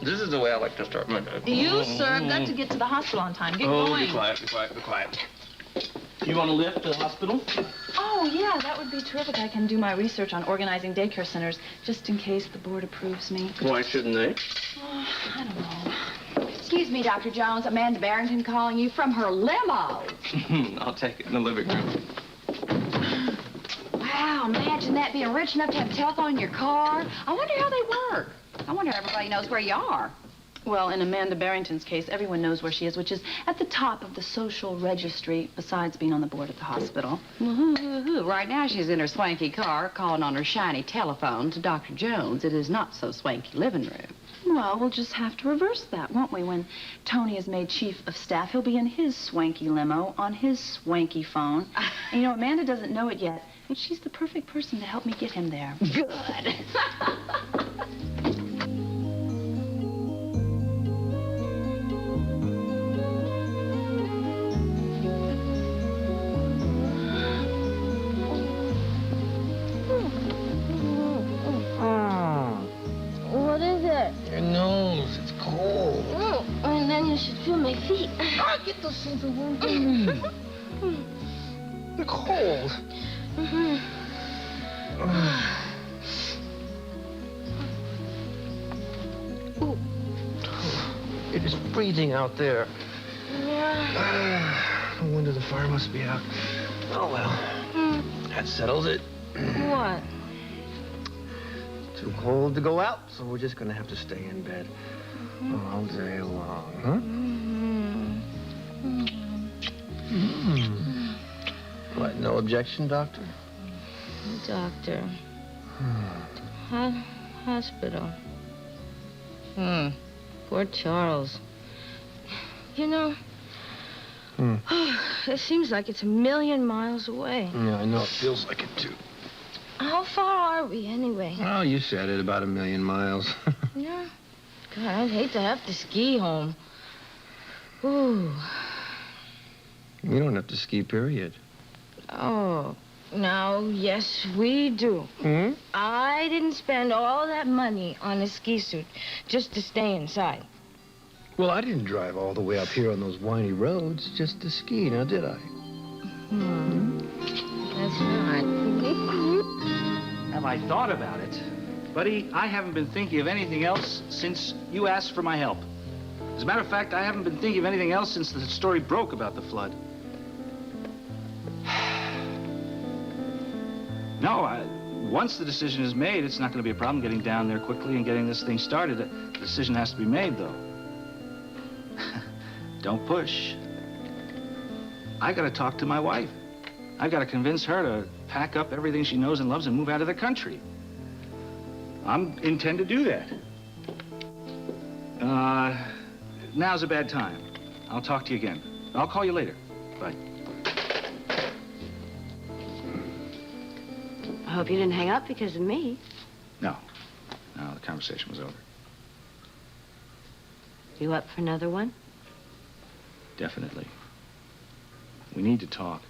This is the way I like to start my day. You, sir, have got to get to the hospital on time. Get going. Be quiet. You want to lift to the hospital? Oh, yeah, that would be terrific. I can do my research on organizing daycare centers just in case the board approves me. Why shouldn't they? Oh, I don't know. Excuse me, Dr. Jones. Amanda Barrington calling you from her limo. I'll take it in the living room. Wow, imagine that, being rich enough to have a telephone in your car. I wonder how they work. I wonder if everybody knows where you are. Well, in Amanda Barrington's case, everyone knows where she is, which is at the top of the social registry, besides being on the board at the hospital. Right now, she's in her swanky car, calling on her shiny telephone to Dr. Jones. It is not so swanky living room. Well, we'll just have to reverse that, won't we? When Tony is made chief of staff, he'll be in his swanky limo on his swanky phone. And, you know, Amanda doesn't know it yet, but she's the perfect person to help me get him there. Good. You should feel my feet. Get those things away from me. They're cold. It is freezing out there. Yeah. No wonder the fire must be out. Oh, well. That settles it. What? Too cold to go out, so we're just gonna have to stay in bed all day long, huh? What, no objection, Doctor? Doctor. Hospital. Poor Charles. You know, it seems like it's a million miles away. Yeah, I know. It feels like it, too. How far are we, anyway? Oh, you said it, about 1,000,000 miles. Yeah. God, I'd hate to have to ski home. Ooh. We don't have to ski, period. Oh, no, yes, we do. I didn't spend all that money on a ski suit just to stay inside. Well, I didn't drive all the way up here on those windy roads just to ski, now did I? That's right. Have I thought about it? Buddy, I haven't been thinking of anything else since you asked for my help. As a matter of fact, I haven't been thinking of anything else since the story broke about the flood. No, once the decision is made, it's not going to be a problem getting down there quickly and getting this thing started. The decision has to be made, though. Don't push. I got to talk to my wife. I've got to convince her to pack up everything she knows and loves and move out of the country. I intend to do that. Now's a bad time. I'll talk to you again. I'll call you later. Bye. I hope you didn't hang up because of me. No, the conversation was over. You up for another one? Definitely. We need to talk.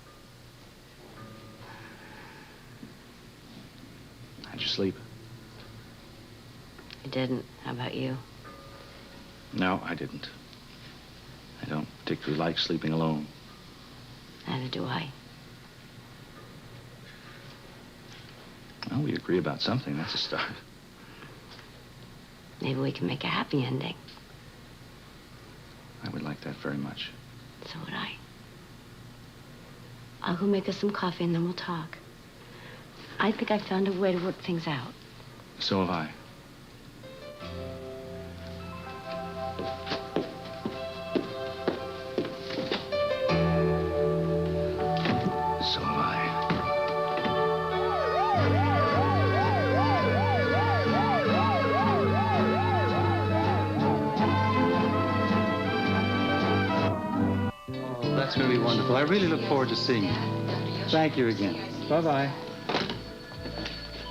How'd you sleep? I didn't. How about you? No, I didn't. I don't particularly like sleeping alone. Neither do I. Well, we agree about something. That's a start. Maybe we can make a happy ending. I would like that very much. So would I. I'll go make us some coffee and then we'll talk. I think I found a way to work things out. So have I. So have I. Oh, that's going to be wonderful. I really look forward to seeing you. Thank you again. Bye-bye.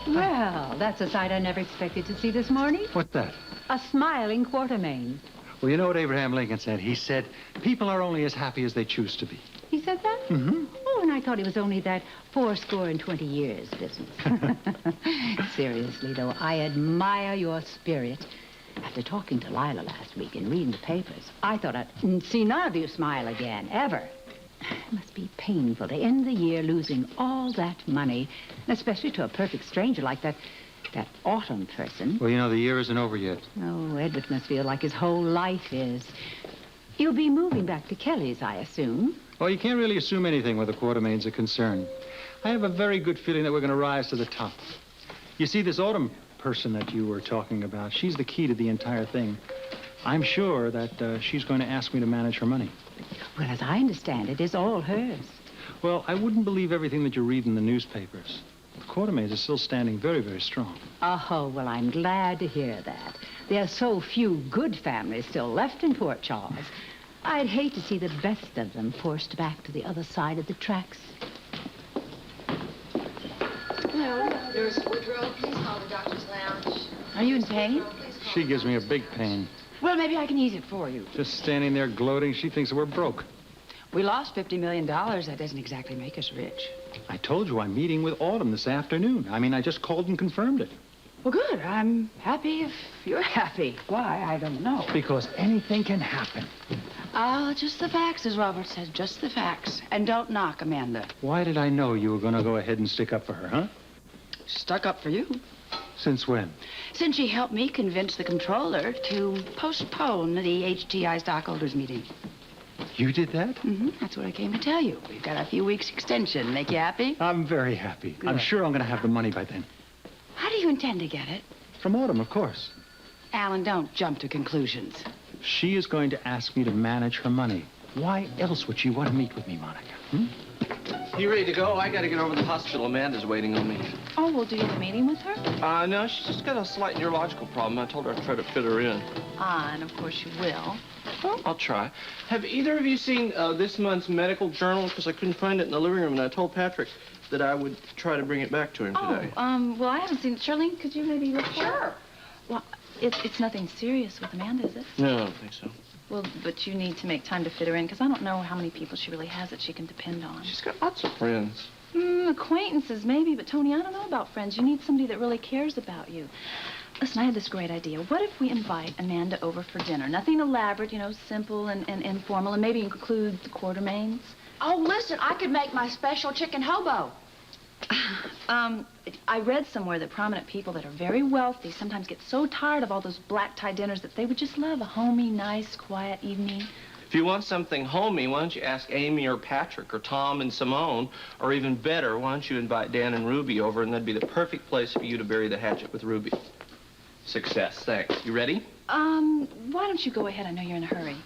Well, that's a sight I never expected to see this morning. What's that? A smiling Quartermain. Well, you know what Abraham Lincoln said? He said, people are only as happy as they choose to be. He said that? Mm-hmm. Oh, and I thought it was only that 80 years business. Seriously, though, I admire your spirit. After talking to Lila last week and reading the papers, I thought I'd see none of you smile again, ever. It must be painful to end the year losing all that money, especially to a perfect stranger like that Autumn person. Well, you know, the year isn't over yet. Oh, Edward must feel like his whole life is. You'll be moving back to Kelly's, I assume. Well, you can't really assume anything where the Quartermains are concerned. I have a very good feeling that we're going to rise to the top. You see, this Autumn person that you were talking about, she's the key to the entire thing. I'm sure that she's going to ask me to manage her money. Well, as I understand it, it's all hers. Well, I wouldn't believe everything that you read in the newspapers. The Quartermains are still standing very, very strong. Oh, well, I'm glad to hear that. There are so few good families still left in Port Charles. I'd hate to see the best of them forced back to the other side of the tracks. Hello, Nurse Woodrow. Please call the doctor's lounge. Are you in pain? She gives me a big pain. Well, maybe I can ease it for you. Just standing there gloating, she thinks that we're broke. We lost $50 million. That doesn't exactly make us rich. I told you I'm meeting with Autumn this afternoon. I mean, I just called and confirmed it. Well, good. I'm happy if you're happy. Why, I don't know. Because anything can happen. Just the facts, as Robert says, just the facts. And don't knock, Amanda. Why did I know you were going to go ahead and stick up for her, huh? Stuck up for you. Since when? Since she helped me convince the controller to postpone the HTI stockholders meeting. You did that? Mm-hmm. That's what I came to tell you. We've got a few weeks extension. Make you happy? I'm very happy. Good. I'm sure I'm going to have the money by then. How do you intend to get it? From Autumn, of course. Alan, don't jump to conclusions. She is going to ask me to manage her money. Why else would she want to meet with me, Monica? Hmm? You ready to go? I got to get over to the hospital. Amanda's waiting on me. Oh, well, do you have a meeting with her? No, she's just got a slight neurological problem. I told her I'd try to fit her in. And of course you will. Well, I'll try. Have either of you seen this month's medical journal? Because I couldn't find it in the living room, and I told Patrick that I would try to bring it back to him today. Well, I haven't seen it. Charlene, could you maybe look for it? Sure. Well, it's nothing serious with Amanda, is it? No, I don't think so. Well, but you need to make time to fit her in, because I don't know how many people she really has that she can depend on. She's got lots of friends. Acquaintances, maybe, but Tony, I don't know about friends. You need somebody that really cares about you. Listen, I had this great idea. What if we invite Amanda over for dinner? Nothing elaborate, you know, simple and informal, and maybe include the Quartermains. Oh, listen, I could make my special chicken hobo. I read somewhere that prominent people that are very wealthy sometimes get so tired of all those black-tie dinners that they would just love a homey, nice, quiet evening. If you want something homey, why don't you ask Amy or Patrick or Tom and Simone? Or even better, why don't you invite Dan and Ruby over, and that'd be the perfect place for you to bury the hatchet with Ruby. Success, thanks. You ready? Why don't you go ahead? I know you're in a hurry.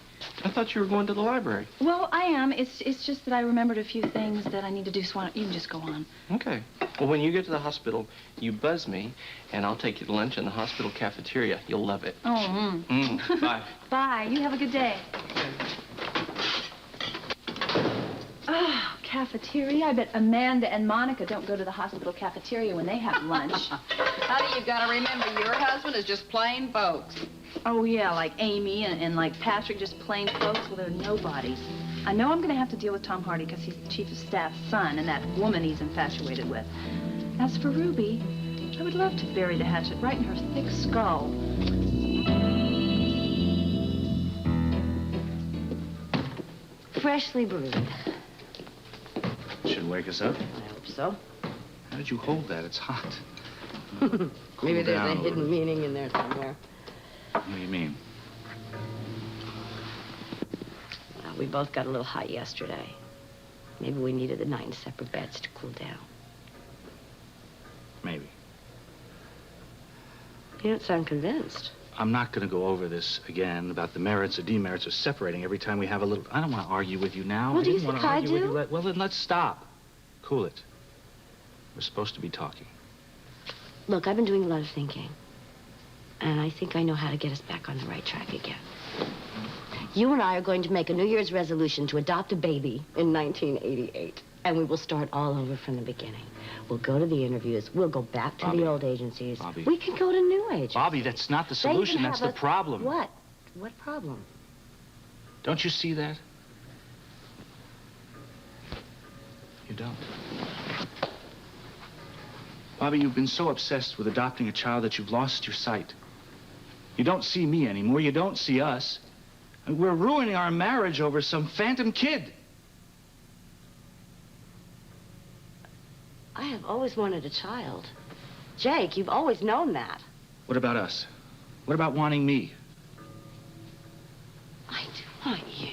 I thought you were going to the library. Well, I am. It's just that I remembered a few things that I need to do, so why don't you can just go on. Okay. Well, when you get to the hospital, you buzz me, and I'll take you to lunch in the hospital cafeteria. You'll love it. Oh, Bye. Bye. You have a good day. Oh, cafeteria. I bet Amanda and Monica don't go to the hospital cafeteria when they have lunch. Honey, you've got to remember, your husband is just plain folks. Oh, yeah, like Amy and like Patrick, just plain folks. Well, they're nobodies. I know I'm going to have to deal with Tom Hardy because he's the chief of staff's son and that woman he's infatuated with. As for Ruby, I would love to bury the hatchet right in her thick skull. Freshly brewed. Should wake us up. I hope so. How did you hold that? It's hot. Maybe there's down a a hidden little. meaning in there somewhere. What do you mean? Well, we both got a little hot yesterday. Maybe we needed the night in separate beds to cool down. Maybe. You don't sound convinced. I'm not going to go over this again about the merits or demerits of separating every time we have a little... I don't want to argue with you now. Well, do you didn't wanna think I argue with do? you. Well, then let's stop. Cool it. We're supposed to be talking. Look, I've been doing a lot of thinking. And I think I know how to get us back on the right track again. You and I are going to make a New Year's resolution to adopt a baby in 1988. And we will start all over from the beginning. We'll go to the interviews. We'll go back to Bobbie. the old agencies. Bobbie. We can go to new agencies. Bobbie, that's not the They even solution. That's have the problem. What? What problem? Don't you see that? You don't. Bobbie, you've been so obsessed with adopting a child that you've lost your sight. You don't see me anymore. You don't see us. And we're ruining our marriage over some phantom kid. I have always wanted a child. Jake, you've always known that. What about us? What about wanting me? I do want you.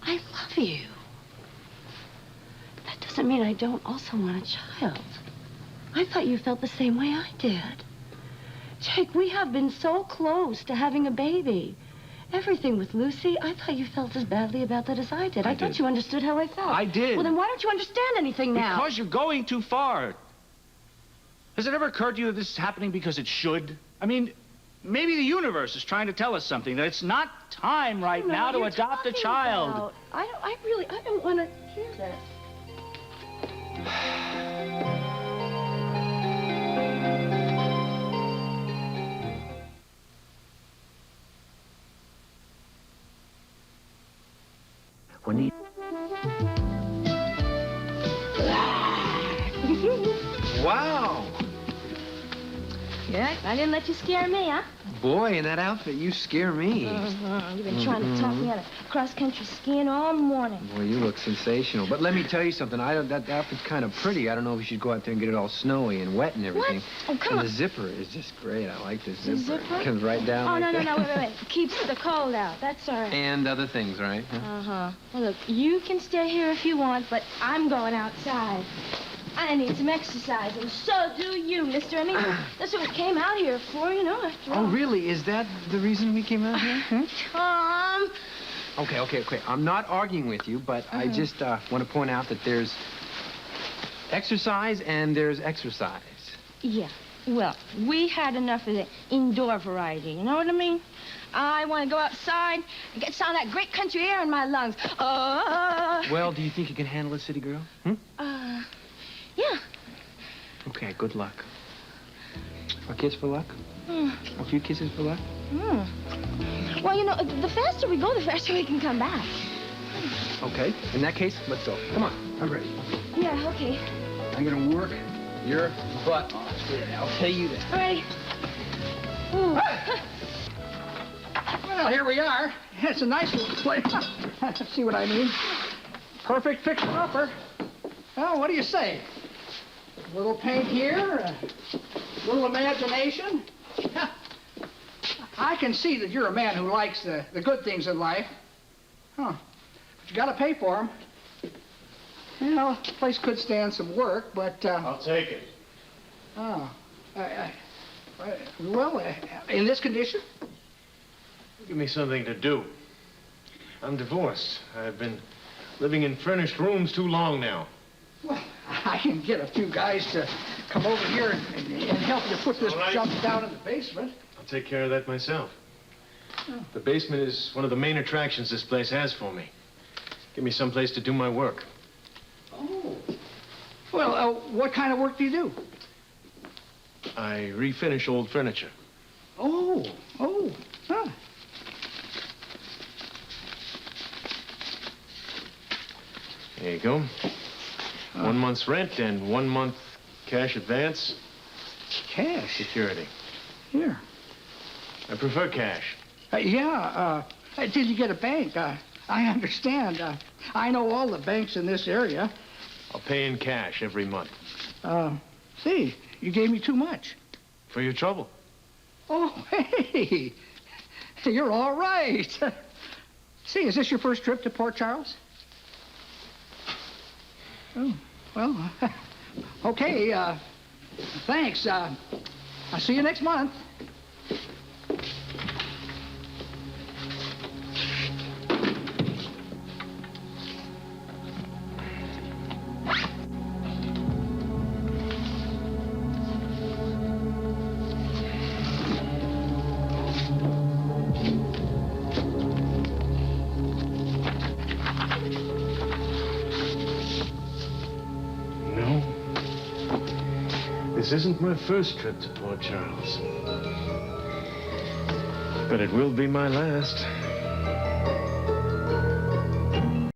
I love you. That doesn't mean I don't also want a child. I thought you felt the same way I did. Jake, we have been so close to having a baby. Everything with Lucy, I thought you felt as badly about that as I did. I thought you understood how I felt. I did. Well, then why don't you understand anything now? Because you're going too far. Has it ever occurred to you that this is happening because it should? I mean, maybe the universe is trying to tell us something, that it's not time right now to adopt a child. I don't want to hear this. When he... Wow! Yeah, I didn't let you scare me, huh? Boy, in that outfit, you scare me. You've been trying to talk me out of cross-country skiing all morning. Boy, you look sensational. But let me tell you something. That outfit's kind of pretty. I don't know if you should go out there and get it all snowy and wet and everything. What? Oh, come on. The zipper is just great. I like this The zipper. zipper? It comes right down Oh, like no, that. wait. Keeps the cold out. That's all right. And other things, right? Huh? Uh-huh. Well, look, you can stay here if you want, but I'm going outside. I need some exercise, and so do you, mister. I mean, that's what we came out here for, you know, after all. Oh, really? Is that the reason we came out here? Tom! Okay. I'm not arguing with you, but I just want to point out that there's exercise and there's exercise. Yeah, well, we had enough of the indoor variety, you know what I mean? I want to go outside and get some of that great country air in my lungs. Well, do you think you can handle it, city girl? Yeah. Okay, good luck. A kiss for luck? A few kisses for luck? Well, you know, the faster we go, the faster we can come back. Okay, in that case, let's go. Come on, I'm ready. Yeah, okay. I'm gonna work your butt off. I'll tell you that. All right. Well, here we are. It's a nice little place. See what I mean? Perfect fixer-upper. Well, what do you say? A little paint here, a little imagination. I can see that you're a man who likes the good things in life. But you gotta pay for them. You know, the place could stand some work, but... I'll take it. Well, in this condition? Give me something to do. I'm divorced. I've been living in furnished rooms too long now. Well, I can get a few guys to come over here and help you put this junk down in the basement. I'll take care of that myself. The basement is one of the main attractions this place has for me. Give me some place to do my work. Oh. Well, what kind of work do you do? I refinish old furniture. Oh. There you go. 1 month's rent and 1 month cash advance. Cash? Security. Here. I prefer cash. Did you get a bank? I understand. I know all the banks in this area. I'll pay in cash every month. See, you gave me too much. For your trouble. Oh, hey. You're all right. See, is this your first trip to Port Charles? Oh, well, okay, thanks. I'll see you next month. This isn't my first trip to Port Charles. But it will be my last.